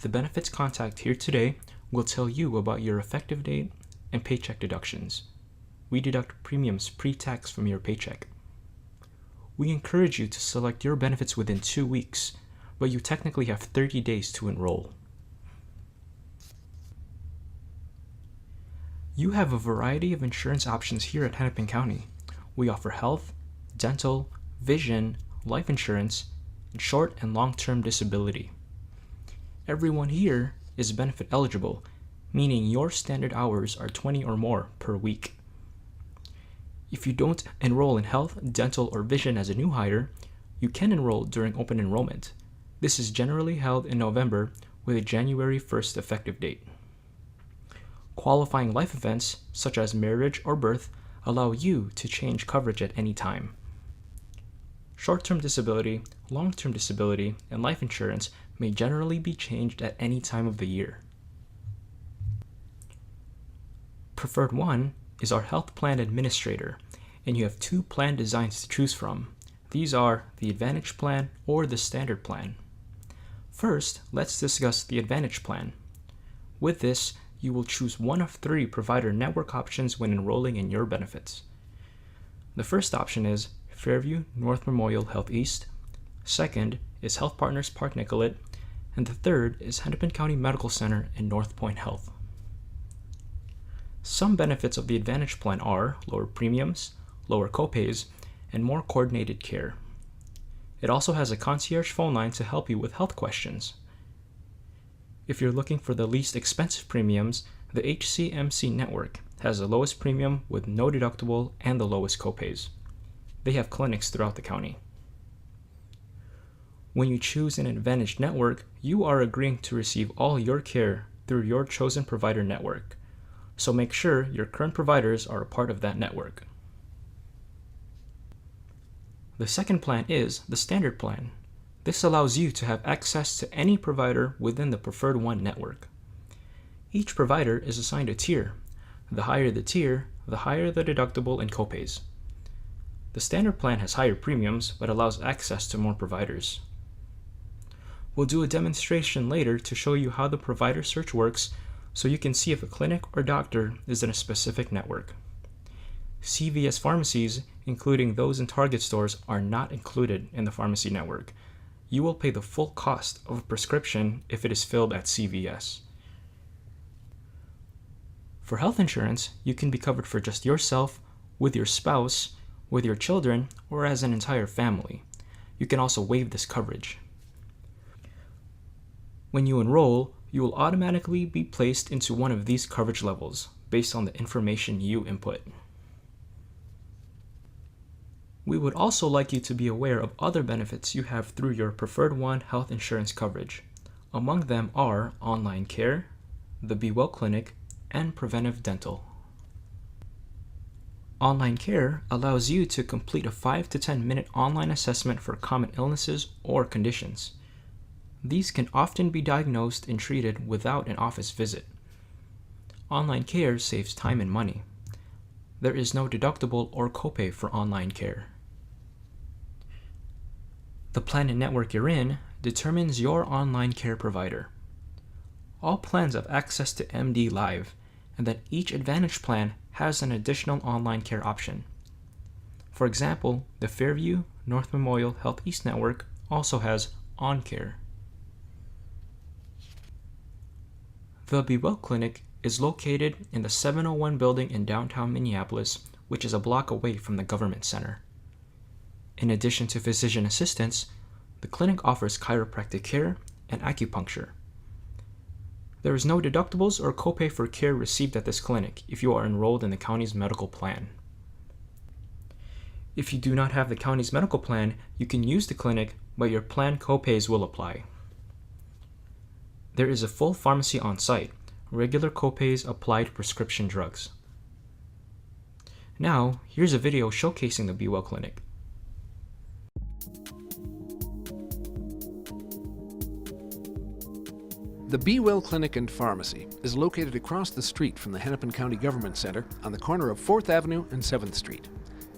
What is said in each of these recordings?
The benefits contact here today will tell you about your effective date and paycheck deductions. We deduct premiums pre-tax from your paycheck. We encourage you to select your benefits within 2 weeks, but you technically have 30 days to enroll. You have a variety of insurance options here at Hennepin County. We offer health, dental, vision, life insurance, and short and long-term disability. Everyone here is benefit eligible, meaning your standard hours are 20 or more per week. If you don't enroll in health, dental, or vision as a new hire, you can enroll during open enrollment. This is generally held in November with a January 1st effective date. Qualifying life events, such as marriage or birth, allow you to change coverage at any time. Short-term disability, long-term disability, and life insurance may generally be changed at any time of the year. Preferred One is our health plan administrator, and you have 2 plan designs to choose from. These are the Advantage Plan or the Standard Plan. First, let's discuss the Advantage Plan. With this, you will choose one of 3 provider network options when enrolling in your benefits. The first option is Fairview North Memorial Health East, second is Health Partners Park Nicollet, and the third is Hennepin County Medical Center and North Point Health. Some benefits of the Advantage Plan are lower premiums, lower copays, and more coordinated care. It also has a concierge phone line to help you with health questions. If you're looking for the least expensive premiums, the HCMC network has the lowest premium with no deductible and the lowest copays. They have clinics throughout the county. When you choose an Advantage network, you are agreeing to receive all your care through your chosen provider network. So make sure your current providers are a part of that network. The second plan is the Standard Plan. This allows you to have access to any provider within the Preferred One network. Each provider is assigned a tier. The higher the tier, the higher the deductible and copays. The Standard Plan has higher premiums but allows access to more providers. We'll do a demonstration later to show you how the provider search works so you can see if a clinic or doctor is in a specific network. CVS pharmacies, including those in Target stores, are not included in the pharmacy network. You will pay the full cost of a prescription if it is filled at CVS. For health insurance, you can be covered for just yourself, with your spouse, with your children, or as an entire family. You can also waive this coverage. When you enroll, you will automatically be placed into one of these coverage levels based on the information you input. We would also like you to be aware of other benefits you have through your Preferred One health insurance coverage. Among them are online care, the Be Well Clinic, and preventive dental. Online care allows you to complete a 5 to 10 minute online assessment for common illnesses or conditions. These can often be diagnosed and treated without an office visit. Online care saves time and money. There is no deductible or copay for online care. The plan and network you're in determines your online care provider. All plans have access to MD Live, and then each Advantage plan has an additional online care option. For example, the Fairview North Memorial Health East network also has OnCare. The Be Well Clinic is located in the 701 building in downtown Minneapolis, which is a block away from the Government Center. In addition to physician assistance, the clinic offers chiropractic care and acupuncture. There is no deductibles or copay for care received at this clinic if you are enrolled in the county's medical plan. If you do not have the county's medical plan, you can use the clinic, but your plan copays will apply. There is a full pharmacy on site. Regular copays apply to prescription drugs. Now, here's a video showcasing the Be Well Clinic. The Be Well Clinic and Pharmacy is located across the street from the Hennepin County Government Center on the corner of 4th Avenue and 7th Street.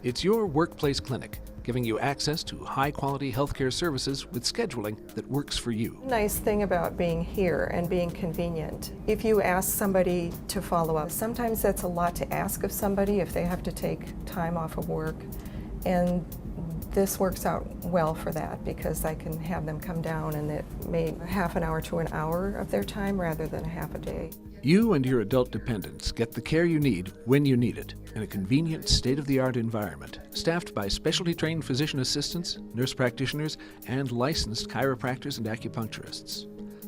It's your workplace clinic, giving you access to high-quality healthcare services with scheduling that works for you. Nice thing about being here and being convenient. If you ask somebody to follow up, sometimes that's a lot to ask of somebody if they have to take time off of work. And this works out well for that because I can have them come down and it may half an hour to an hour of their time rather than a half a day. You and your adult dependents get the care you need when you need it in a convenient, state-of-the-art environment, staffed by specialty-trained physician assistants, nurse practitioners, and licensed chiropractors and acupuncturists.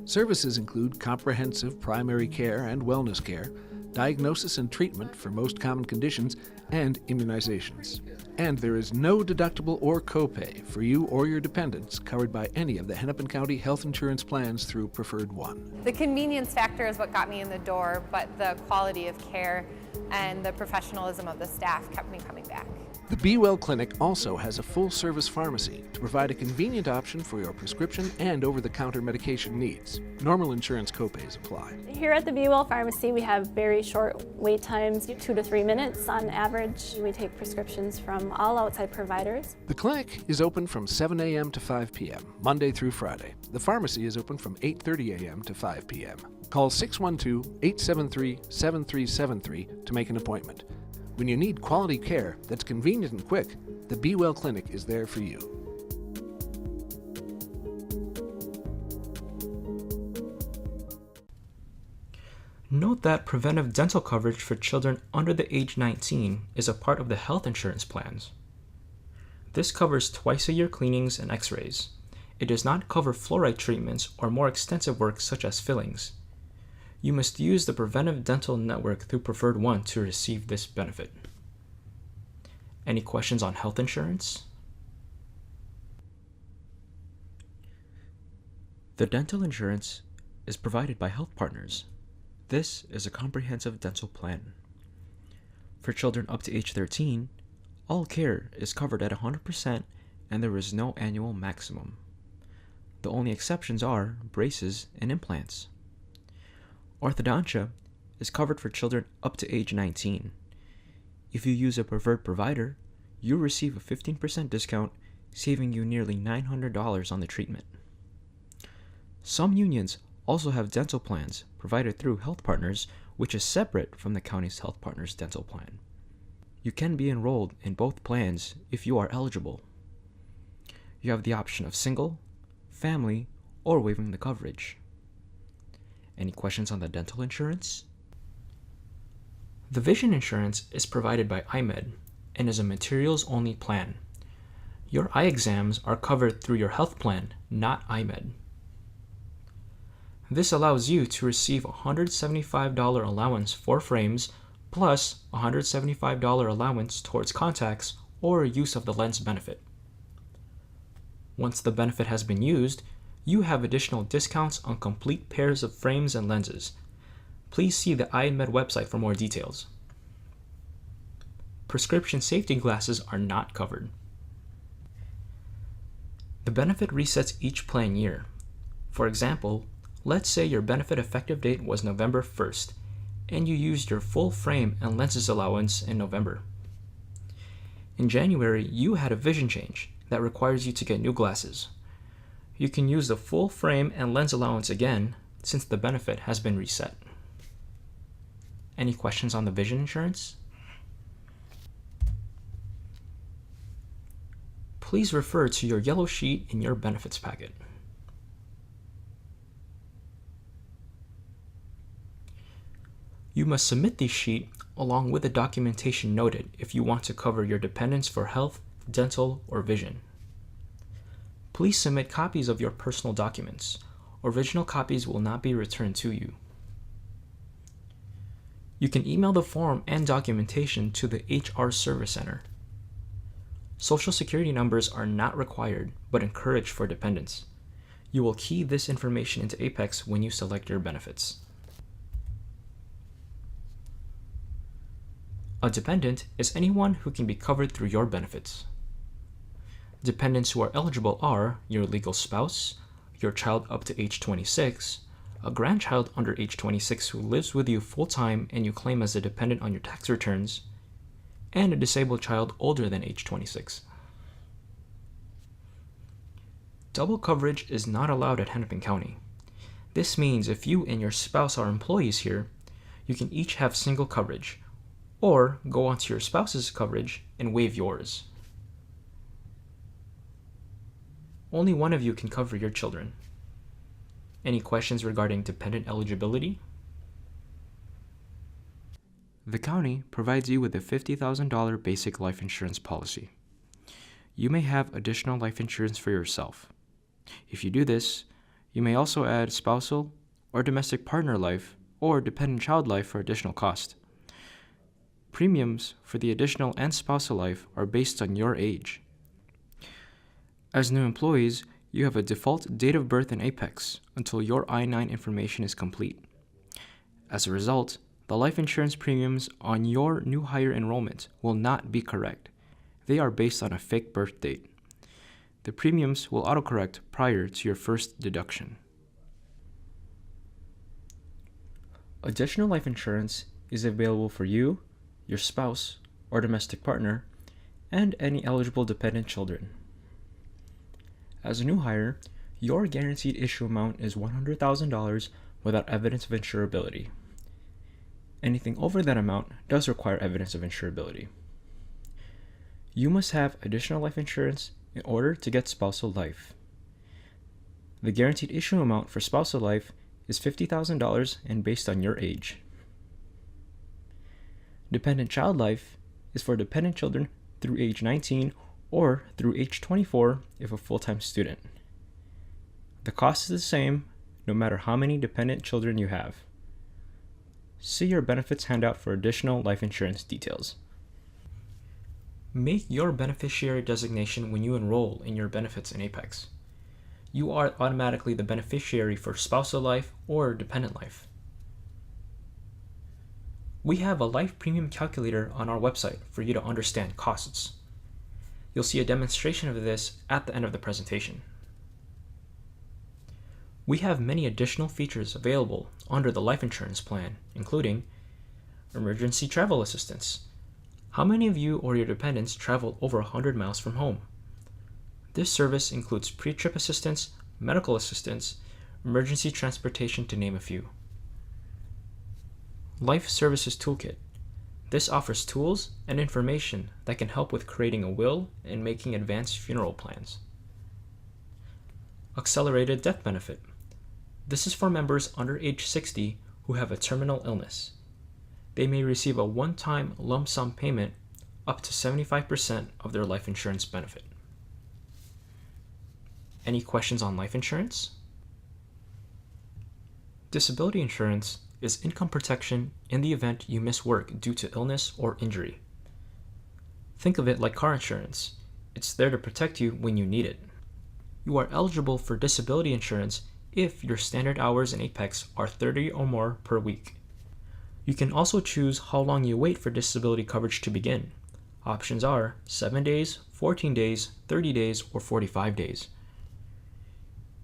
Services include comprehensive primary care and wellness care, diagnosis and treatment for most common conditions, and immunizations. And there is no deductible or copay for you or your dependents covered by any of the Hennepin County health insurance plans through Preferred One. The convenience factor is what got me in the door, but the quality of care and the professionalism of the staff kept me coming back. The Be Well Clinic also has a full-service pharmacy to provide a convenient option for your prescription and over-the-counter medication needs. Normal insurance copays apply. Here at the Be Well Pharmacy, we have very short wait times, 2 to 3 minutes on average. We take prescriptions from all outside providers. The clinic is open from 7 a.m. to 5 p.m., Monday through Friday. The pharmacy is open from 8:30 a.m. to 5 p.m. Call 612-873-7373 to make an appointment. When you need quality care that's convenient and quick, the Be Well Clinic is there for you. Note that preventive dental coverage for children under the age 19 is a part of the health insurance plans. This covers twice-a-year cleanings and x-rays. It does not cover fluoride treatments or more extensive work such as fillings. You must use the Preventive Dental Network through Preferred One to receive this benefit. Any questions on health insurance? The dental insurance is provided by Health Partners. This is a comprehensive dental plan. For children up to age 13, all care is covered at 100% and there is no annual maximum. The only exceptions are braces and implants. Orthodontia is covered for children up to age 19. If you use a preferred provider, you receive a 15% discount, saving you nearly $900 on the treatment. Some unions also have dental plans provided through Health Partners, which is separate from the county's Health Partners dental plan. You can be enrolled in both plans if you are eligible. You have the option of single, family, or waiving the coverage. Any questions on the dental insurance? The vision insurance is provided by iMed and is a materials-only plan. Your eye exams are covered through your health plan, not iMed. This allows you to receive a $175 allowance for frames plus a $175 allowance towards contacts or use of the lens benefit. Once the benefit has been used, you have additional discounts on complete pairs of frames and lenses. Please see the iMed website for more details. Prescription safety glasses are not covered. The benefit resets each plan year. For example, let's say your benefit effective date was November 1st, and you used your full frame and lenses allowance in November. In January, you had a vision change that requires you to get new glasses. You can use the full frame and lens allowance again since the benefit has been reset. Any questions on the vision insurance? Please refer to your yellow sheet in your benefits packet. You must submit this sheet along with the documentation noted if you want to cover your dependents for health, dental, or vision. Please submit copies of your personal documents. Original copies will not be returned to you. You can email the form and documentation to the HR Service Center. Social Security numbers are not required, but encouraged for dependents. You will key this information into Apex when you select your benefits. A dependent is anyone who can be covered through your benefits. Dependents who are eligible are your legal spouse, your child up to age 26, a grandchild under age 26 who lives with you full-time and you claim as a dependent on your tax returns, and a disabled child older than age 26. Double coverage is not allowed at Hennepin County. This means if you and your spouse are employees here, you can each have single coverage, or go onto your spouse's coverage and waive yours. Only one of you can cover your children. Any questions regarding dependent eligibility? The county provides you with a $50,000 basic life insurance policy. You may have additional life insurance for yourself. If you do this, you may also add spousal or domestic partner life or dependent child life for additional cost. Premiums for the additional and spousal life are based on your age. As new employees, you have a default date of birth in Apex until your I-9 information is complete. As a result, the life insurance premiums on your new hire enrollment will not be correct. They are based on a fake birth date. The premiums will autocorrect prior to your first deduction. Additional life insurance is available for you, your spouse, or domestic partner, and any eligible dependent children. As a new hire, your guaranteed issue amount is $100,000 without evidence of insurability. Anything over that amount does require evidence of insurability. You must have additional life insurance in order to get spousal life. The guaranteed issue amount for spousal life is $50,000 and based on your age. Dependent child life is for dependent children through age 19 or through age 24 if a full-time student. The cost is the same no matter how many dependent children you have. See your benefits handout for additional life insurance details. Make your beneficiary designation when you enroll in your benefits in Apex. You are automatically the beneficiary for spousal life or dependent life. We have a life premium calculator on our website for you to understand costs. You'll see a demonstration of this at the end of the presentation. We have many additional features available under the life insurance plan, including emergency travel assistance. How many of you or your dependents travel over 100 miles from home? This service includes pre-trip assistance, medical assistance, emergency transportation, to name a few. Life Services Toolkit. This offers tools and information that can help with creating a will and making advanced funeral plans. Accelerated Death Benefit. This is for members under age 60 who have a terminal illness. They may receive a one-time lump sum payment up to 75% of their life insurance benefit. Any questions on life insurance? Disability insurance is income protection in the event you miss work due to illness or injury. Think of it like car insurance. It's there to protect you when you need it. You are eligible for disability insurance if your standard hours in Apex are 30 or more per week. You can also choose how long you wait for disability coverage to begin. Options are 7 days, 14 days, 30 days, or 45 days.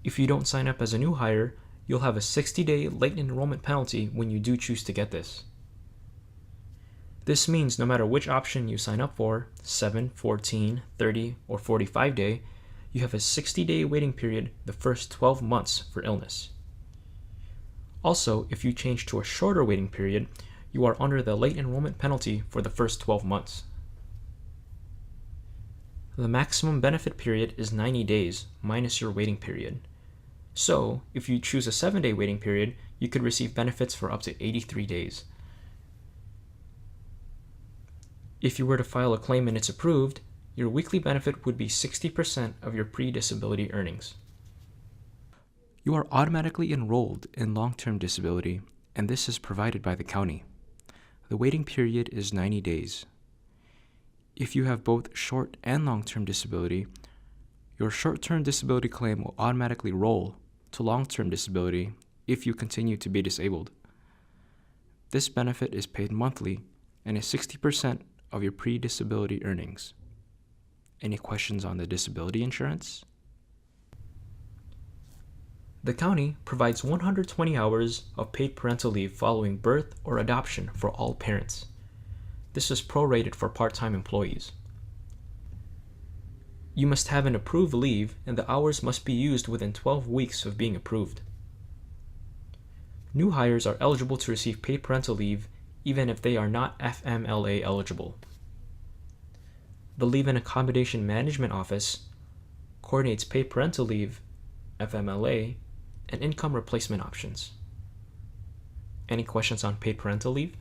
If you don't sign up as a new hire, you'll have a 60-day late enrollment penalty when you do choose to get this. This means no matter which option you sign up for, 7, 14, 30, or 45 day, you have a 60-day waiting period the first 12 months for illness. Also, if you change to a shorter waiting period, you are under the late enrollment penalty for the first 12 months. The maximum benefit period is 90 days minus your waiting period. So, if you choose a 7-day waiting period, you could receive benefits for up to 83 days. If you were to file a claim and it's approved, your weekly benefit would be 60% of your pre-disability earnings. You are automatically enrolled in long-term disability, and this is provided by the county. The waiting period is 90 days. If you have both short and long-term disability, your short-term disability claim will automatically roll to long-term disability if you continue to be disabled. This benefit is paid monthly and is 60% of your pre-disability earnings. Any questions on the disability insurance? The county provides 120 hours of paid parental leave following birth or adoption for all parents. This is prorated for part-time employees. You must have an approved leave, and the hours must be used within 12 weeks of being approved. New hires are eligible to receive paid parental leave even if they are not FMLA eligible. The Leave and Accommodation Management Office coordinates paid parental leave, FMLA, and income replacement options. Any questions on paid parental leave?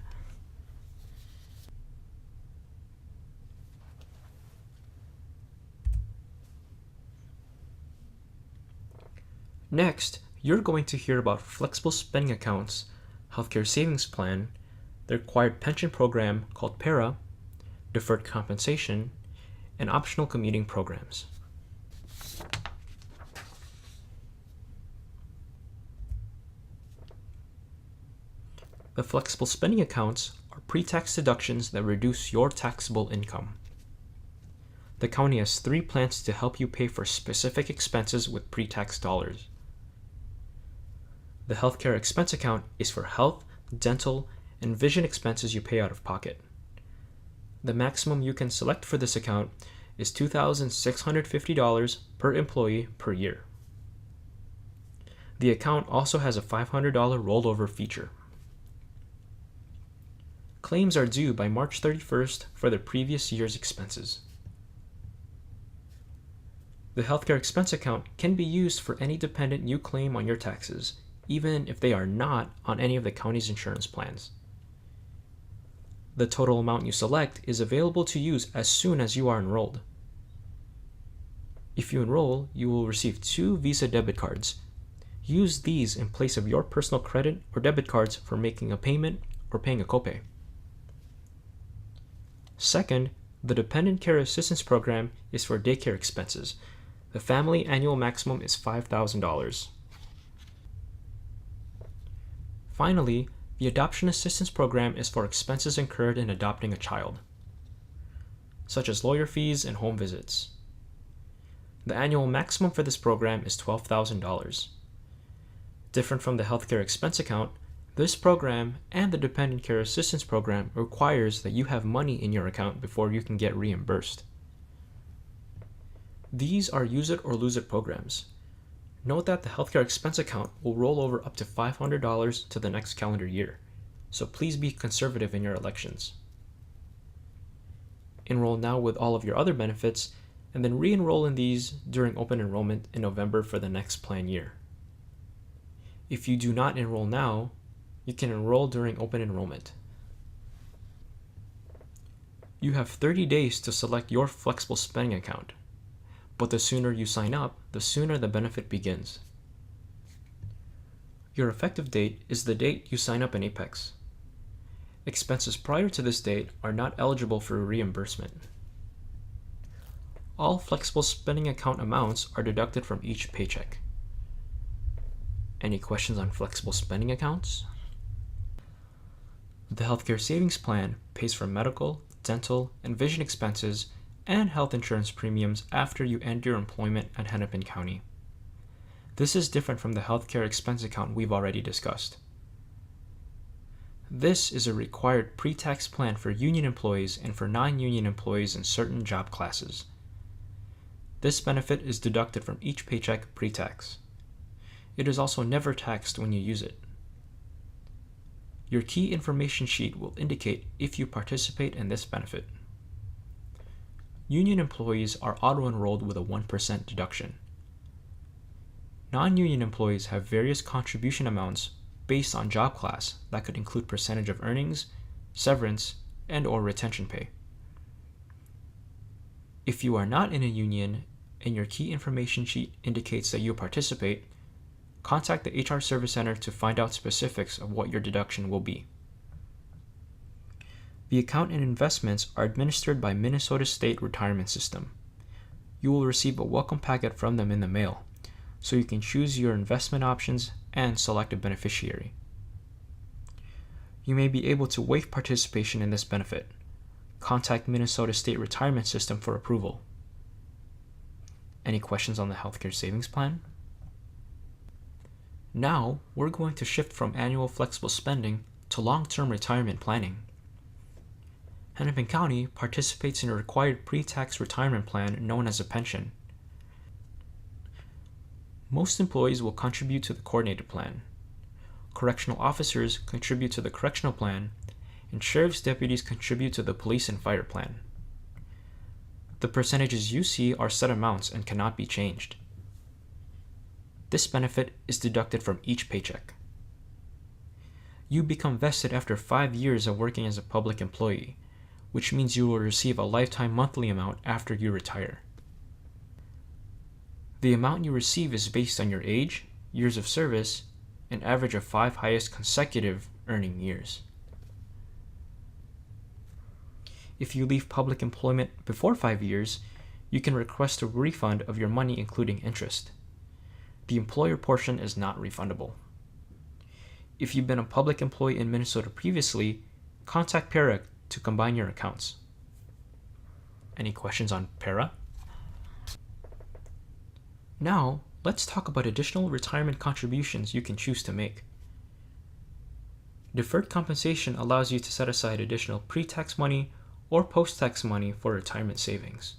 Next, you're going to hear about flexible spending accounts, healthcare savings plan, the required pension program called PARA, deferred compensation, and optional commuting programs. The flexible spending accounts are pre-tax deductions that reduce your taxable income. The county has 3 plans to help you pay for specific expenses with pre-tax dollars. The healthcare expense account is for health, dental, and vision expenses you pay out of pocket. The maximum you can select for this account is $2,650 per employee per year. The account also has a $500 rollover feature. Claims are due by March 31st for the previous year's expenses. The healthcare expense account can be used for any dependent you claim on your taxes, even if they are not on any of the county's insurance plans. The total amount you select is available to use as soon as you are enrolled. If you enroll, you will receive 2 Visa debit cards. Use these in place of your personal credit or debit cards for making a payment or paying a copay. Second, the Dependent Care Assistance Program is for daycare expenses. The family annual maximum is $5,000. Finally, the Adoption Assistance Program is for expenses incurred in adopting a child, such as lawyer fees and home visits. The annual maximum for this program is $12,000. Different from the healthcare expense account, this program and the Dependent Care Assistance Program requires that you have money in your account before you can get reimbursed. These are use it or lose it programs. Note that the healthcare expense account will roll over up to $500 to the next calendar year, so please be conservative in your elections. Enroll now with all of your other benefits, and then re-enroll in these during open enrollment in November for the next plan year. If you do not enroll now, you can enroll during open enrollment. You have 30 days to select your flexible spending account, but the sooner you sign up, the sooner the benefit begins. Your effective date is the date you sign up in Apex. Expenses prior to this date are not eligible for reimbursement. All flexible spending account amounts are deducted from each paycheck. Any questions on flexible spending accounts? The Healthcare Savings Plan pays for medical, dental, and vision expenses and health insurance premiums after you end your employment at Hennepin County. This is different from the healthcare expense account we've already discussed. This is a required pre-tax plan for union employees and for non-union employees in certain job classes. This benefit is deducted from each paycheck pre-tax. It is also never taxed when you use it. Your key information sheet will indicate if you participate in this benefit. Union employees are auto-enrolled with a 1% deduction. Non-union employees have various contribution amounts based on job class that could include percentage of earnings, severance, and/or retention pay. If you are not in a union and your key information sheet indicates that you participate, contact the HR Service Center to find out specifics of what your deduction will be. The account and investments are administered by Minnesota State Retirement System. You will receive a welcome packet from them in the mail, so you can choose your investment options and select a beneficiary. You may be able to waive participation in this benefit. Contact Minnesota State Retirement System for approval. Any questions on the healthcare savings plan? Now, we're going to shift from annual flexible spending to long-term retirement planning. Hennepin County participates in a required pre-tax retirement plan known as a pension. Most employees will contribute to the coordinated plan. Correctional officers contribute to the correctional plan, and sheriff's deputies contribute to the police and fire plan. The percentages you see are set amounts and cannot be changed. This benefit is deducted from each paycheck. You become vested after 5 years of working as a public employee, which means you will receive a lifetime monthly amount after you retire. The amount you receive is based on your age, years of service, and average of 5 highest consecutive earning years. If you leave public employment before 5 years, you can request a refund of your money including interest. The employer portion is not refundable. If you've been a public employee in Minnesota previously, contact PARA to combine your accounts. Any questions on PARA? Now, let's talk about additional retirement contributions you can choose to make. Deferred compensation allows you to set aside additional pre-tax money or post-tax money for retirement savings.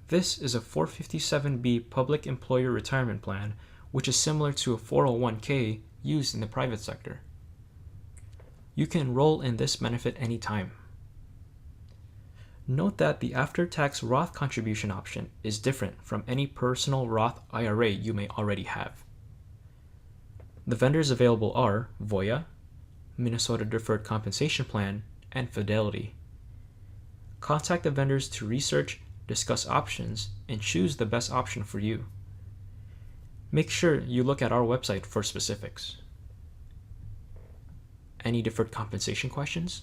This is a 457B public employer retirement plan, which is similar to a 401k used in the private sector. You can enroll in this benefit anytime. Note that the after-tax Roth contribution option is different from any personal Roth IRA you may already have. The vendors available are Voya, Minnesota Deferred Compensation Plan, and Fidelity. Contact the vendors to research, discuss options, and choose the best option for you. Make sure you look at our website for specifics. Any deferred compensation questions?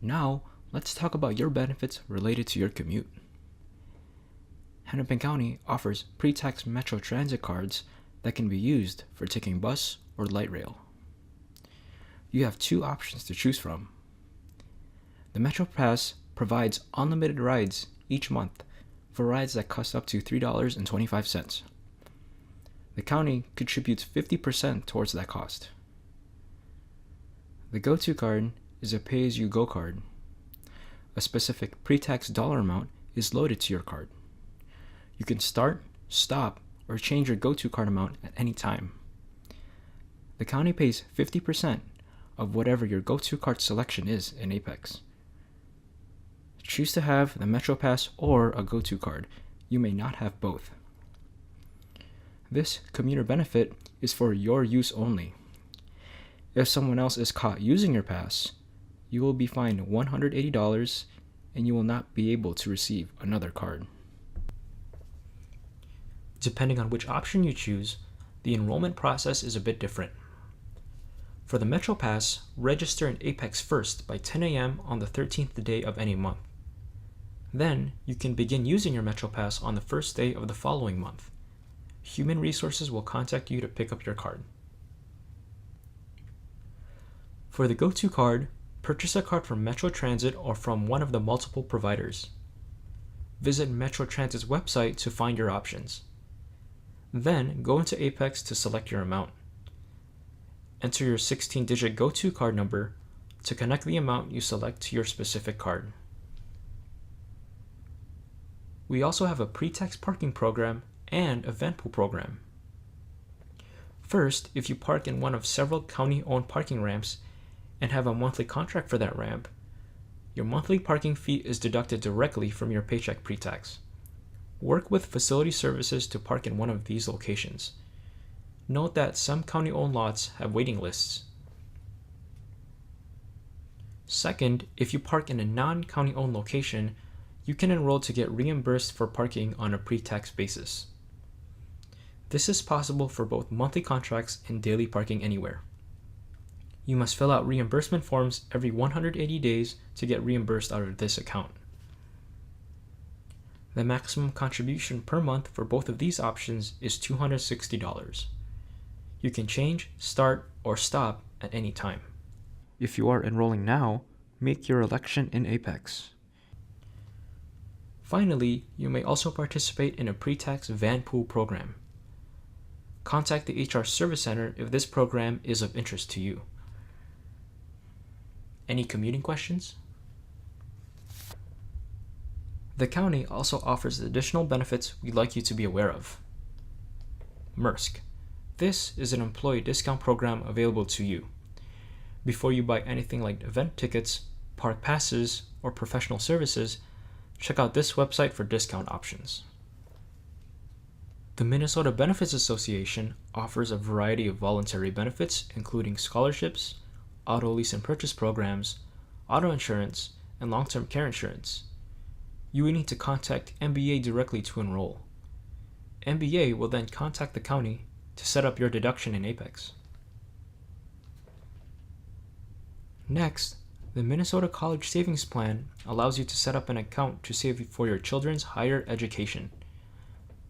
Now, let's talk about your benefits related to your commute. Hennepin County offers pre-tax Metro Transit cards that can be used for taking bus or light rail. You have 2 options to choose from. The Metro Pass provides unlimited rides each month for rides that cost up to $3.25. The county contributes 50% towards that cost. The Go-To card is a pay-as-you-go card. A specific pre-tax dollar amount is loaded to your card. You can start, stop, or change your Go-To card amount at any time. The county pays 50% of whatever your Go-To card selection is in Apex. Choose to have the Metro Pass or a Go-To card. You may not have both. This commuter benefit is for your use only. If someone else is caught using your pass, you will be fined $180 and you will not be able to receive another card. Depending on which option you choose, the enrollment process is a bit different. For the Metro Pass, register in Apex first by 10 a.m. on the 13th day of any month. Then, you can begin using your Metro Pass on the first day of the following month. Human Resources will contact you to pick up your card. For the Go-To card, purchase a card from Metro Transit or from one of the multiple providers. Visit Metro Transit's website to find your options. Then, go into Apex to select your amount. Enter your 16-digit Go-To card number to connect the amount you select to your specific card. We also have a pre-tax parking program and a van pool program. First, if you park in one of several county-owned parking ramps and have a monthly contract for that ramp, your monthly parking fee is deducted directly from your paycheck pre-tax. Work with Facility Services to park in one of these locations. Note that some county-owned lots have waiting lists. Second, if you park in a non-county-owned location, you can enroll to get reimbursed for parking on a pre-tax basis. This is possible for both monthly contracts and daily parking anywhere. You must fill out reimbursement forms every 180 days to get reimbursed out of this account. The maximum contribution per month for both of these options is $260. You can change, start, or stop at any time. If you are enrolling now, make your election in Apex. Finally, you may also participate in a pre-tax van pool program. Contact the HR Service Center if this program is of interest to you. Any commuting questions? The county also offers additional benefits we'd like you to be aware of. Maersk. This is an employee discount program available to you. Before you buy anything like event tickets, park passes, or professional services, check out this website for discount options. The Minnesota Benefits Association offers a variety of voluntary benefits, including scholarships, auto lease and purchase programs, auto insurance, and long-term care insurance. You will need to contact MBA directly to enroll. MBA will then contact the county to set up your deduction in Apex. Next, the Minnesota College Savings Plan allows you to set up an account to save for your children's higher education.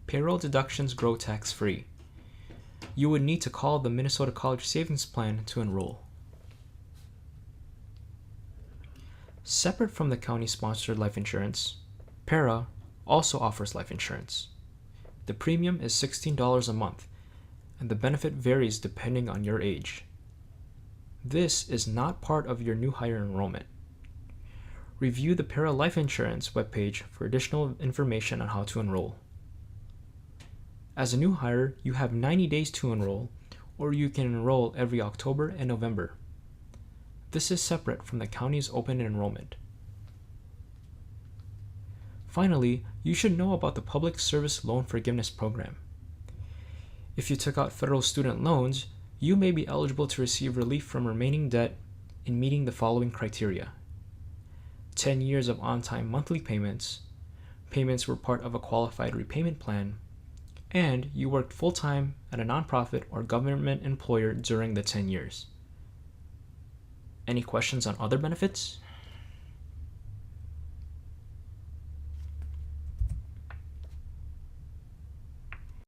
Payroll deductions grow tax-free. You would need to call the Minnesota College Savings Plan to enroll. Separate from the county-sponsored life insurance, PARA also offers life insurance. The premium is $16 a month, and the benefit varies depending on your age. This is not part of your new hire enrollment. Review the PARA Life Insurance webpage for additional information on how to enroll. As a new hire, you have 90 days to enroll, or you can enroll every October and November. This is separate from the county's open enrollment. Finally, you should know about the Public Service Loan Forgiveness Program. If you took out federal student loans, you may be eligible to receive relief from remaining debt in meeting the following criteria: 10 years of on-time monthly payments, payments were part of a qualified repayment plan, and you worked full-time at a nonprofit or government employer during the 10 years. Any questions on other benefits?